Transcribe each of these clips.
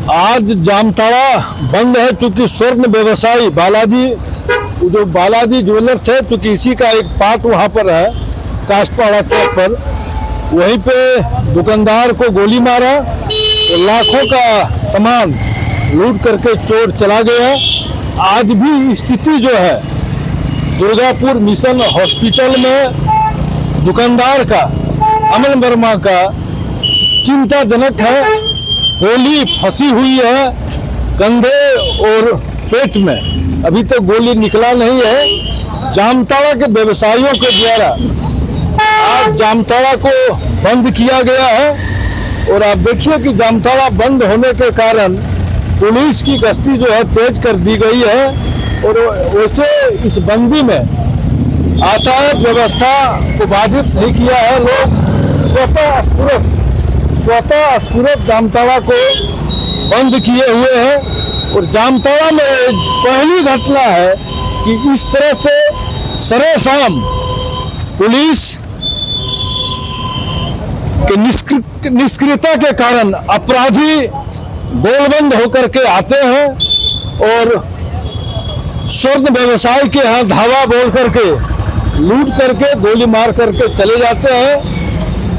आज जामताड़ा बंद है चूंकि स्वर्ण व्यवसायी बालाजी, जो बालाजी ज्वेलर्स है, चूंकि इसी का एक पार्ट वहाँ पर है कासपाड़ा चौक पर, वहीं पे दुकानदार को गोली मारा तो लाखों का सामान लूट करके चोर चला गया। आज भी स्थिति जो है दुर्गापुर मिशन हॉस्पिटल में दुकानदार का, अमन वर्मा का, चिंताजनक है। गोली फंसी हुई है कंधे और पेट में, अभी तक गोली निकला नहीं है। जामताड़ा के व्यवसायियों के द्वारा आज जामताड़ा को बंद किया गया है और आप देखिए कि जामताड़ा बंद होने के कारण पुलिस की गश्ती जो है तेज कर दी गई है और वैसे इस बंदी में यातायात व्यवस्था को बाधित नहीं किया है। लोग स्वतः स्फूर्त जामताड़ा को बंद किए हुए हैं और जामताड़ा में पहली घटना है कि इस तरह से सरेआम पुलिस के निष्क्रियता के कारण अपराधी गोलबंद होकर के आते हैं और स्वर्ण व्यवसाय के यहाँ धावा बोल करके लूट करके गोली मार करके चले जाते हैं।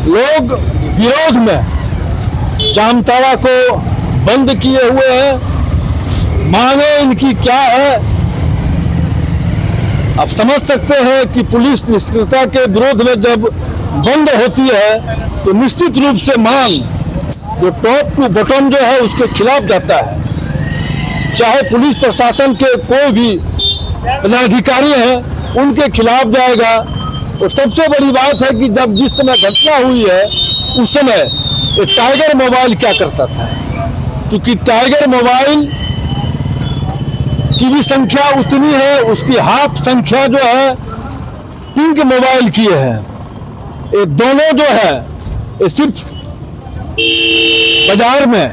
लोग विरोध में जामताड़ा को बंद किए हुए हैं। मांगे इनकी क्या है, आप समझ सकते हैं कि पुलिस निष्क्रियता के विरोध में जब बंद होती है तो निश्चित रूप से मांग जो टॉप टू बॉटम जो है उसके खिलाफ जाता है। चाहे पुलिस प्रशासन के कोई भी पदाधिकारी हैं उनके खिलाफ जाएगा। और सबसे बड़ी बात है कि जब जिस समय घटना हुई है उस समय टाइगर मोबाइल क्या करता था, क्योंकि टाइगर मोबाइल की भी संख्या उतनी है, उसकी हाफ संख्या जो है पिंक मोबाइल की है। ये दोनों जो है ये सिर्फ बाजार में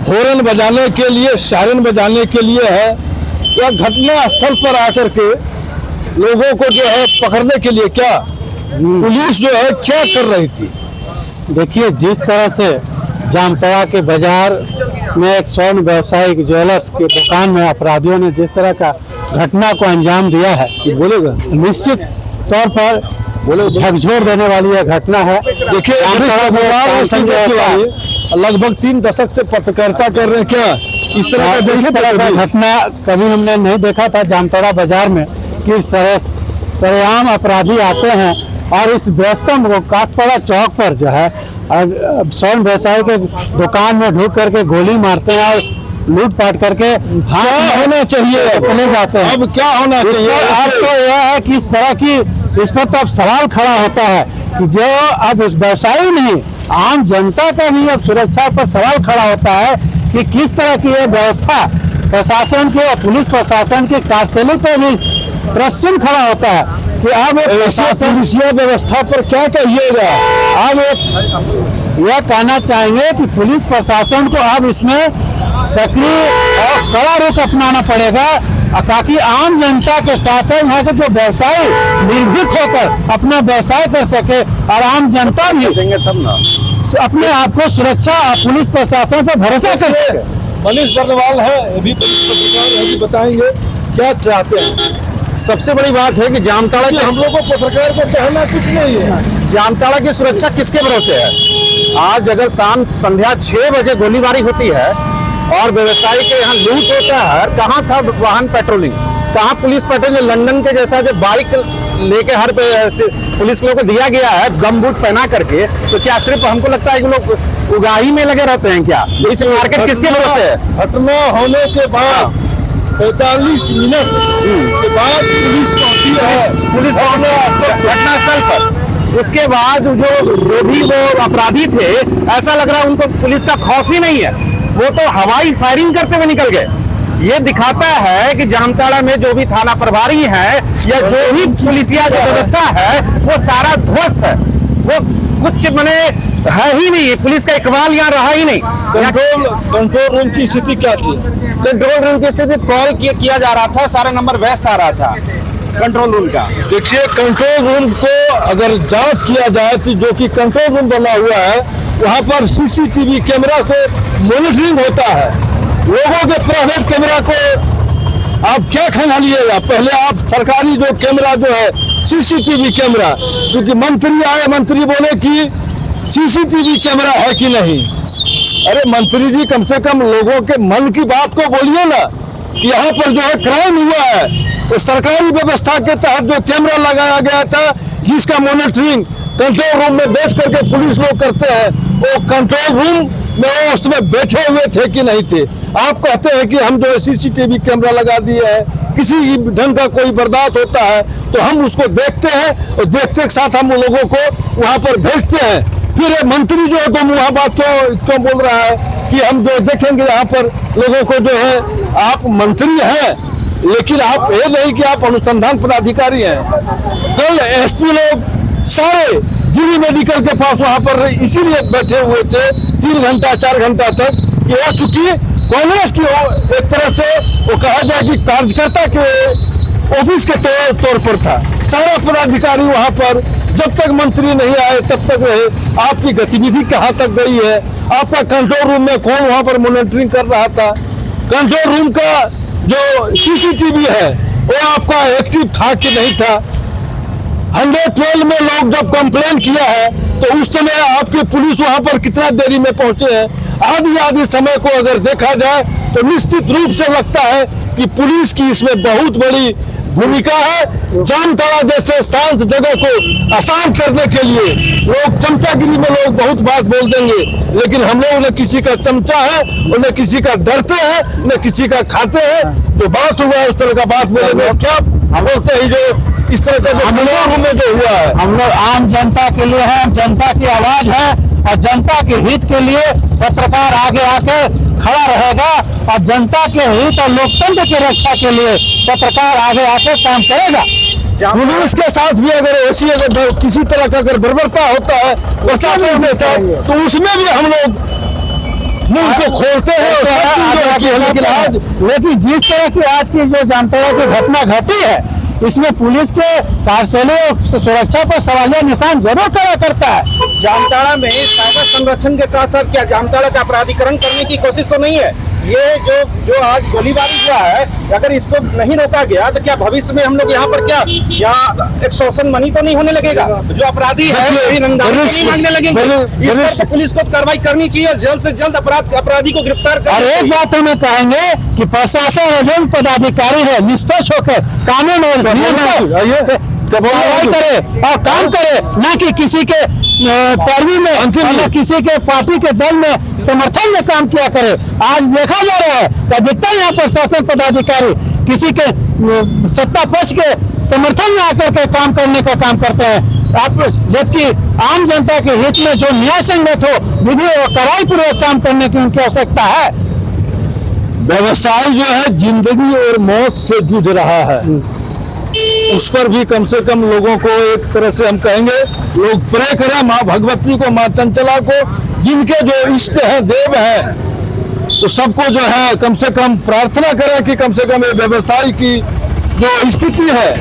हॉर्न बजाने के लिए, सायरन बजाने के लिए है, या घटना स्थल पर आकर के लोगों को जो है पकड़ने के लिए क्या पुलिस जो है क्या कर रही थी। देखिए, जिस तरह से जामताड़ा के बाजार में एक स्वर्ण व्यवसायिक ज्वेलर्स की दुकान में अपराधियों ने जिस तरह का घटना को अंजाम दिया है, बोलेगा निश्चित तौर पर झकझोर देने वाली यह घटना है। देखिए, लगभग 3 दशक से पत्रकारिता कर रहे हैं, क्या इस तरह का घटना कभी हमने नहीं देखा था जामताड़ा बाजार में कि सरेआम अपराधी आते हैं और इस व्यस्तम कासपाड़ा चौक पर जो है स्वर्ण व्यवसाय के दुकान में ढूंढ करके गोली मारते हैं और लूटपाट करके होना चाहिए चले जाते हैं। अब क्या होना चाहिए? आपको यह है कि इस तरह की इस पर तो अब सवाल खड़ा होता है कि जो अब व्यवसायी नहीं, आम जनता का भी अब सुरक्षा पर सवाल खड़ा होता है कि किस तरह की यह व्यवस्था प्रशासन के और पुलिस प्रशासन के कार्यशैली पर भी प्रश्न खड़ा होता है कि अब पुलिसिया व्यवस्था पर क्या कहिएगा। अब यह कहना चाहेंगे कि पुलिस प्रशासन को अब इसमें सक्रिय और कड़ा रुख अपनाना पड़ेगा ताकि आम जनता के साथ यहाँ के जो व्यवसायी निर्भीक होकर अपना व्यवसाय कर सके और आम जनता भी अपने आप को सुरक्षा और पुलिस प्रशासन पर भरोसा कर सके। मनीष बर्नवाल है, अभी बताएंगे क्या चाहते हैं। सबसे बड़ी बात है कि जामताड़ा के हम लोगों को पत्रकार को चाहना कुछ नहीं है। जामताड़ा की सुरक्षा किसके भरोसे है? आज अगर शाम संध्या 6 बजे गोलीबारी होती है और व्यवसायी के यहाँ लूट होता है, कहाँ था वाहन पेट्रोलिंग, कहाँ पुलिस पेट्रोलिंग? लंदन के जैसा जो बाइक लेके हर पुलिस लोगों को दिया गया है गम बूट पहना करके, तो क्या सिर्फ हमको लगता है कि लोग उगाही में लगे रहते हैं क्या? बीच मार्केट किसके भरोसे है? घटना होने के बाद 45 मिनट के बाद पुलिस पहुंची है, पुलिस घटना स्थल पर। उसके बाद जो भी वो अपराधी थे, ऐसा लग रहा है उनको पुलिस का खौफ ही नहीं है, वो तो हवाई फायरिंग करते हुए निकल गए। ये दिखाता है कि जामताड़ा में जो भी थाना प्रभारी है या जो भी पुलिसिया जो व्यवस्था है वो सारा ध्वस्त है, वो कुछ मने है ही नहीं, पुलिस का इकबाल यहाँ रहा ही नहीं। कंट्रोल रूम की स्थिति क्या थी? कंट्रोल रूम की स्थिति कॉल किया जा रहा था, सारा नंबर व्यस्त आ रहा था कंट्रोल रूम का। देखिए, कंट्रोल रूम को अगर जांच किया जाए तो जो कि कंट्रोल रूम बना हुआ है वहाँ पर सीसीटीवी कैमरा से मॉनिटरिंग होता है। लोगों के प्राइवेट कैमरा को आप क्या खंगालिएगा? पहले आप सरकारी जो कैमरा जो है सीसीटीवी कैमरा, क्योंकि मंत्री आए, मंत्री बोले कि सीसीटीवी कैमरा है कि नहीं। अरे मंत्री जी, कम से कम लोगों के मन की बात को बोलिए ना कि यहाँ पर जो है क्राइम हुआ है, तो सरकारी व्यवस्था के तहत जो कैमरा लगाया गया था, जिसका मॉनिटरिंग कंट्रोल रूम में बैठ करके पुलिस लोग करते हैं, वो कंट्रोल रूम में वो उसमें बैठे हुए थे कि नहीं थे? आप कहते हैं कि हम जो है सीसीटीवी कैमरा लगा दिए है, किसी ढंग का कोई बर्दाश्त होता है तो हम उसको देखते हैं और देखते के साथ हम लोगों को वहाँ पर भेजते हैं। फिर ये मंत्री जो है तो वहाँ बात क्यों बोल रहा है कि हम जो देखेंगे यहाँ पर लोगों को जो है, आप मंत्री हैं लेकिन आप ये नहीं कि आप अनुसंधान पदाधिकारी हैं। कल एसपी लोग सारे जीवी मेडिकल के पास वहाँ पर इसीलिए बैठे हुए थे 3 घंटा 4 घंटा तक कि हो चुकी कांग्रेस की एक तरह से वो कहा जाए कि कार्यकर्ता के ऑफिस के तौर पर था। सारा पदाधिकारी वहाँ पर जब तक मंत्री नहीं आए तब तक रहे। आपकी गतिविधि कहाँ तक गई है? आपका कंट्रोल रूम में कौन वहाँ पर मॉनिटरिंग कर रहा था? कंट्रोल रूम का जो सीसीटीवी है वो आपका एक्टिव था कि नहीं था? 112 में लोग जब कंप्लेन किया है तो उस समय आपकी पुलिस वहाँ पर कितना देरी में पहुंचे हैं? आधी समय को अगर देखा जाए तो निश्चित रूप से लगता है कि पुलिस की इसमें बहुत बड़ी भूमिका है। जामताड़ा जैसे शांत जगह को अशांत करने के लिए लोग चमचागिरी में लोग बहुत बात बोल देंगे, लेकिन हम लोग न किसी का चमचा है और न किसी का डरते हैं न किसी का खाते हैं। जो बात हुआ है उस तरह का बात बोलेंगे, क्या बोलते हैं जो इस तरह का जो में जो हुआ है। हम लोग आम जनता के लिए हैं, जनता की आवाज है और जनता के हित के लिए पत्रकार आगे आके खड़ा रहेगा और जनता के हित और लोकतंत्र की रक्षा के लिए पत्रकार आगे आके काम करेगा। पुलिस के साथ भी अगर ऐसी अगर किसी तरह का अगर बर्बरता होता है प्रशासन के साथ तो उसमें भी हम लोग मुंह को खोलते हैं। लेकिन जिस तरह की आज की जो जामताड़ा की घटना घटी है, इसमें पुलिस के कार्यशैली और सुरक्षा पर सवालिया निशान जरूर खड़ा करता है। जामताड़ा में साइबर संरक्षण के साथ साथ क्या जामताड़ा का अपराधीकरण करने की कोशिश तो नहीं है? ये जो आज गोलीबारी हुआ है, अगर इसको नहीं रोका गया तो क्या भविष्य में हम लोग यहाँ पर क्या यहाँ एक्सटॉर्शन मनी तो नहीं होने लगेगा? जो अपराधी है वही रंगदारी तो नहीं मांगने लगेंगे। इस पर तो पुलिस को कार्रवाई करनी चाहिए, जल्द से जल्द अपराधी को गिरफ्तार और करना। एक बात हमें कहेंगे कि प्रशासन और जो पदाधिकारी है निष्पक्ष होकर कानून और नियम कार्रवाई करे और काम करे, न कि किसी के पैरवी में और किसी के पार्टी के दल में समर्थन में काम किया करे। आज देखा जा रहा है कि अधिकतर यहाँ पर शासन पदाधिकारी किसी के सत्ता पक्ष के समर्थन में आकर के काम करने का काम करते हैं, आप जबकि आम जनता के हित में जो न्याय संगत हो, विधि और कड़ाई पूर्वक काम करने की उनकी आवश्यकता है। व्यवसाय जो है जिंदगी और मौत से जूझ रहा है, उस पर भी कम से कम लोगों को एक तरह से हम कहेंगे लोग प्रे करें माँ भगवती को, माँ चंचला को, जिनके जो इष्ट हैं देव हैं, तो सबको जो है कम से कम प्रार्थना करें कि कम से कम ये व्यवसाय की जो स्थिति है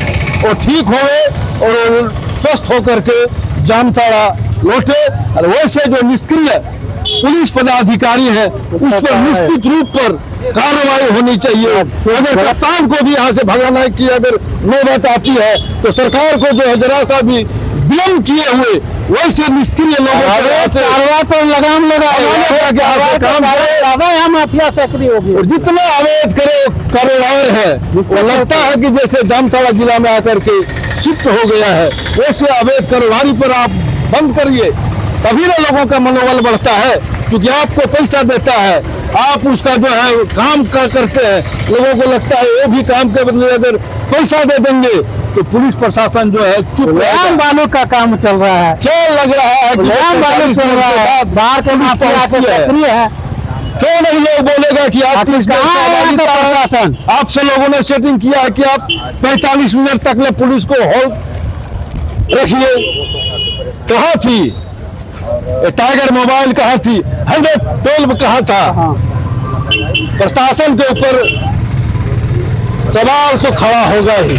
वो ठीक होवे और स्वस्थ होकर के जामताड़ा लौटे। और वैसे जो निष्क्रिय पुलिस पदाधिकारी हैं उस पर निश्चित रूप पर कार्रवाई होनी चाहिए। अगर कप्तान को भी यहाँ से भगाना की अगर नौबत आती है तो सरकार को जो है जरा सा भी विलम्ब किए हुए वैसे निष्क्रिय लोगों पर लगाम लगाया माफिया सक्रिय होगी। और जितना अवैध कारोबार है वो लगता है कि जैसे जामताड़ा जिला में आकर के शिफ्ट हो गया है, वैसे अवैध कारोबारी पर आप बंद करिए, तभी ना लोगों का मनोबल बढ़ता है। क्योंकि आपको पैसा देता है, आप उसका जो है काम करते हैं, लोगों को लगता है वो भी काम के बदले अगर पैसा दे देंगे तो पुलिस प्रशासन जो है चुप गुलाम बालू का काम चल रहा है। क्या लग रहा है कि गुलाम बालू चल रहा है, बाहर के माफिया के सक्रिय है। क्यों नहीं लोग बोलेगा कि आप प्रशासन आपसे लोगों ने सेटिंग किया है कि आप 45 मिनट तक ले पुलिस को होल्ड रखिए। कहाँ थी टाइगर मोबाइल, कहाँ थी 112 कहाँ था? प्रशासन के ऊपर सवाल तो खड़ा होगा ही।